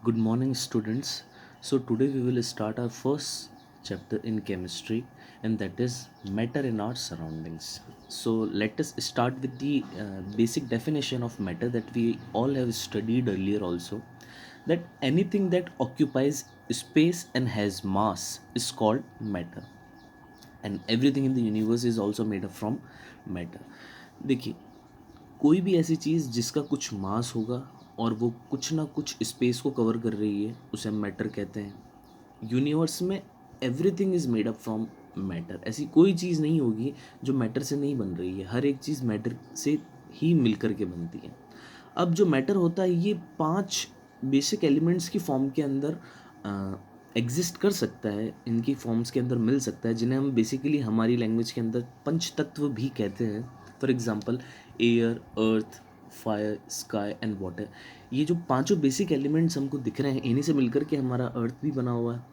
Good morning, students. So, today we will start our first chapter in chemistry, and that is matter in our surroundings. So, let us start with the basic definition of matter that we all have studied earlier, also that anything that occupies space and has mass is called matter, and everything in the universe is also made up from matter. देखिए, कोई भी ऐसी चीज़ जिसका कुछ मास होगा और वो कुछ ना कुछ स्पेस को कवर कर रही है उसे हम मैटर कहते हैं। यूनिवर्स में everything is made up from matter. ऐसी कोई चीज़ नहीं होगी जो मैटर से नहीं बन रही है, हर एक चीज़ मैटर से ही मिल कर के बनती है। अब जो मैटर होता है ये 5 बेसिक एलिमेंट्स की फॉर्म के अंदर एग्जिस्ट कर सकता है, इनकी फॉर्म्स के अंदर मिल सकता है, जिन्हें हम बेसिकली हमारी लैंग्वेज के अंदर पंच तत्व भी कहते हैं। For example air, earth, fire, sky and water. ये जो पांचों बेसिक एलिमेंट्स हमको दिख रहे हैं, इन्हीं से मिलकर के हमारा अर्थ भी बना हुआ है।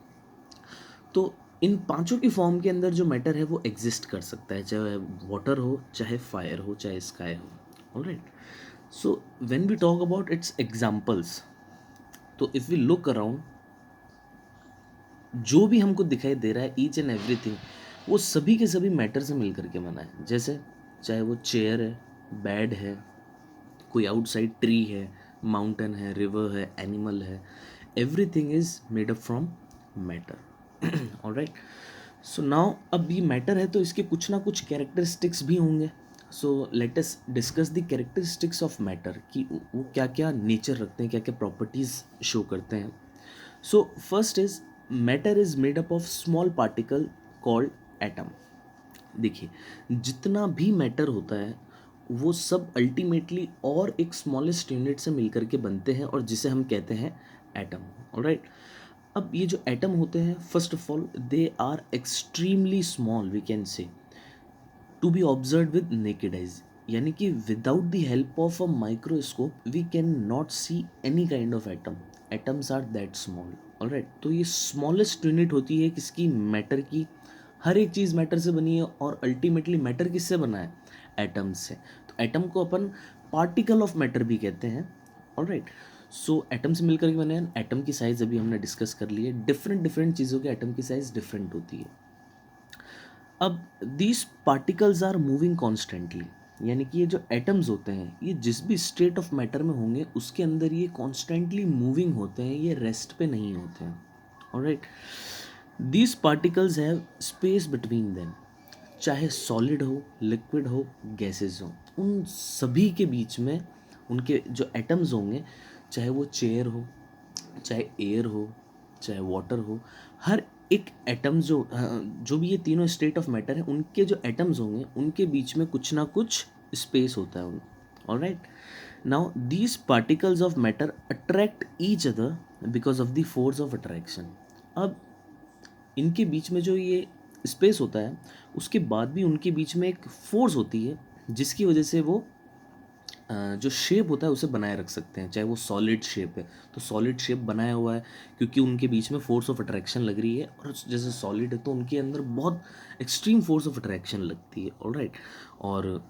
तो इन पांचों की फॉर्म के अंदर जो मैटर है वो एग्जिस्ट कर सकता है, चाहे वाटर हो, चाहे फायर हो, चाहे स्काई हो। Alright, so when we talk about its examples, तो इफ़ वी लुक अराउंड, जो भी हमको दिखाई दे रहा है ईच एंड एवरीथिंग, वो सभी के सभी मैटर से मिल करके बना है। जैसे चाहे वो चेयर है, बेड है, कोई आउटसाइड ट्री है, माउंटेन है, रिवर है, एनिमल है, everything is made up from matter. Alright, so now अब ये मैटर है तो इसके कुछ ना कुछ कैरेक्टरिस्टिक्स भी होंगे। So let us discuss the characteristics of matter कि वो क्या क्या नेचर रखते हैं, क्या क्या प्रॉपर्टीज शो करते हैं। So first is matter is made up of small particle called atom. देखिए, जितना भी मैटर होता है वो सब अल्टीमेटली और एक स्मॉलेस्ट यूनिट से मिलकर के बनते हैं और जिसे हम कहते हैं एटम। ऑलराइट, अब ये जो एटम होते हैं, first of all they are extremely small, we can say to be observe with naked eyes, यानी कि without the help of a microscope we can not see any kind of atom. Atoms are that small. Alright, तो ये smallest unit होती है किसकी? Matter की। हर एक चीज़ matter से बनी है और अल्टीमेटली मैटर किससे बना है? एटम्स से। तो एटम को अपन पार्टिकल ऑफ मैटर भी कहते हैं। ऑलराइट, सो एटम से मिलकर के बने हैं। एटम की साइज़ अभी हमने डिस्कस कर ली है। डिफरेंट डिफरेंट चीज़ों के एटम की साइज़ डिफरेंट होती है। अब these particles are moving constantly, यानी कि ये जो एटम्स होते हैं ये जिस भी स्टेट ऑफ मैटर में होंगे उसके अंदर ये कॉन्स्टेंटली मूविंग होते हैं, ये रेस्ट पे नहीं होते हैं। Alright, these particles have space between them. चाहे सॉलिड हो, लिक्विड हो, गैसेस हो, उन सभी के बीच में उनके जो एटम्स होंगे, चाहे वो चेयर हो, चाहे एयर हो, चाहे वाटर हो, हर एक एटम्स जो भी ये तीनों स्टेट ऑफ मैटर हैं उनके जो एटम्स होंगे उनके बीच में कुछ ना कुछ स्पेस होता है। Alright, now these particles of matter attract each other because of the force of attraction. अब इनके बीच में जो ये स्पेस होता है उसके बाद भी उनके बीच में एक फोर्स होती है जिसकी वजह से वो जो शेप होता है उसे बनाए रख सकते हैं। चाहे वो सॉलिड शेप है तो सॉलिड शेप बनाया हुआ है क्योंकि उनके बीच में फोर्स ऑफ अट्रैक्शन लग रही है, और जैसे सॉलिड है तो उनके अंदर बहुत एक्सट्रीम फोर्स ऑफ अट्रैक्शन लगती है। ऑलराइट, और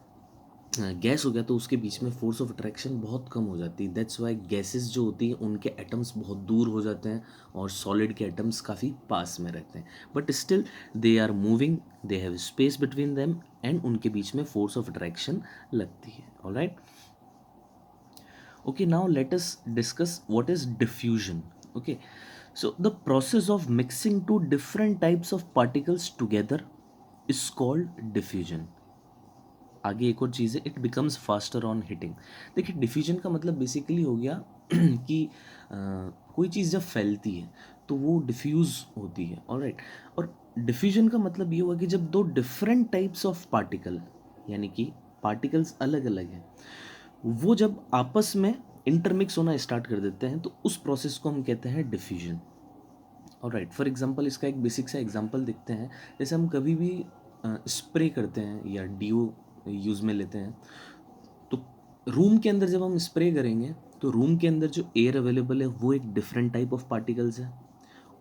गैस हो गया तो उसके बीच में फोर्स ऑफ अट्रैक्शन बहुत कम हो जाती है। दैट्स वाई गैसेस जो होती हैं उनके एटम्स बहुत दूर हो जाते हैं और सॉलिड के एटम्स काफ़ी पास में रहते हैं, but still they are moving, they have space between them and उनके बीच में फोर्स ऑफ अट्रैक्शन लगती है। Alright, okay, now let us discuss what is diffusion. Okay, so the process of mixing two different types of particles together is called diffusion. आगे एक और चीज़ है, it becomes faster on heating. देखिए, diffusion का मतलब बेसिकली हो गया कि कोई चीज़ जब फैलती है तो वो डिफ्यूज़ होती है। ऑलराइट, और डिफ्यूजन का मतलब ये हुआ कि जब दो डिफरेंट टाइप्स ऑफ पार्टिकल, यानी कि पार्टिकल्स अलग अलग हैं, वो जब आपस में इंटरमिक्स होना स्टार्ट कर देते हैं तो उस प्रोसेस को हम कहते हैं डिफ्यूजन। ऑलराइट, फॉर एग्जांपल इसका एक बेसिक सा एग्जांपल देखते हैं। जैसे हम कभी भी स्प्रे करते हैं या डीओ यूज़ में लेते हैं, तो रूम के अंदर जब हम स्प्रे करेंगे तो रूम के अंदर जो एयर अवेलेबल है वो एक डिफरेंट टाइप ऑफ पार्टिकल्स है।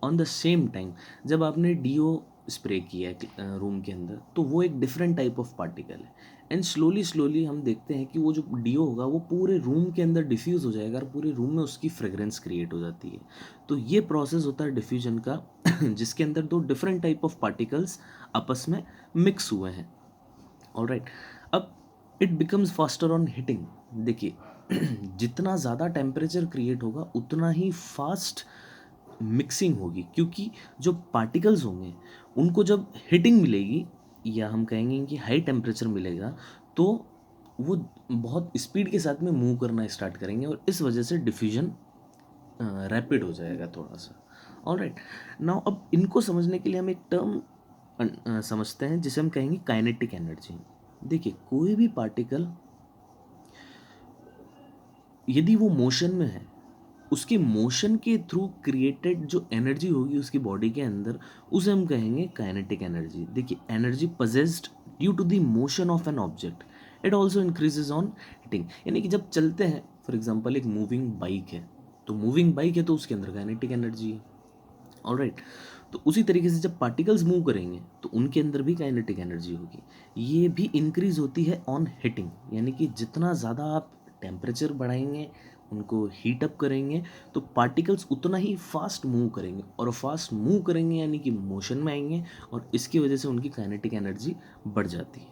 ऑन द सेम टाइम जब आपने डीओ स्प्रे किया है रूम के अंदर तो वो एक डिफरेंट टाइप ऑफ पार्टिकल है। एंड स्लोली स्लोली हम देखते हैं कि वो जो डीओ होगा वो पूरे रूम के अंदर डिफ्यूज़ हो जाएगा और पूरे रूम में उसकी फ्रेग्रेंस क्रिएट हो जाती है। तो ये प्रोसेस होता है डिफ्यूजन का जिसके अंदर दो डिफरेंट टाइप ऑफ पार्टिकल्स आपस में मिक्स हुए हैं। ऑलराइट, अब it becomes faster on heating. देखिए जितना ज़्यादा टेम्परेचर क्रिएट होगा उतना ही फास्ट मिक्सिंग होगी, क्योंकि जो पार्टिकल्स होंगे उनको जब हिटिंग मिलेगी या हम कहेंगे कि हाई टेम्परेचर मिलेगा, तो वो बहुत स्पीड के साथ में मूव करना स्टार्ट करेंगे और इस वजह से डिफ्यूजन रैपिड हो जाएगा थोड़ा सा। ऑलराइट, नाउ अब इनको समझने के लिए हम एक टर्म समझते हैं जिसे हम कहेंगे काइनेटिक एनर्जी। देखिए कोई भी पार्टिकल यदि वो मोशन में है, उसके मोशन के थ्रू क्रिएटेड जो एनर्जी होगी उसकी बॉडी के अंदर, उसे हम कहेंगे काइनेटिक एनर्जी। देखिए energy possessed due to the motion of an object, it also increases on heating. यानी कि जब चलते हैं, फॉर एग्जाम्पल एक मूविंग बाइक है, तो मूविंग बाइक है तो उसके अंदर काइनेटिक एनर्जी है। ऑलराइट, तो उसी तरीके से जब पार्टिकल्स मूव करेंगे तो उनके अंदर भी काइनेटिक एनर्जी होगी, ये भी इंक्रीज होती है ऑन हीटिंग। यानी कि जितना ज़्यादा आप टेम्परेचर बढ़ाएंगे, उनको हीट अप करेंगे, तो पार्टिकल्स उतना ही फास्ट मूव करेंगे, और फास्ट मूव करेंगे यानी कि मोशन में आएंगे, और इसकी वजह से उनकी काइनेटिक एनर्जी बढ़ जाती है।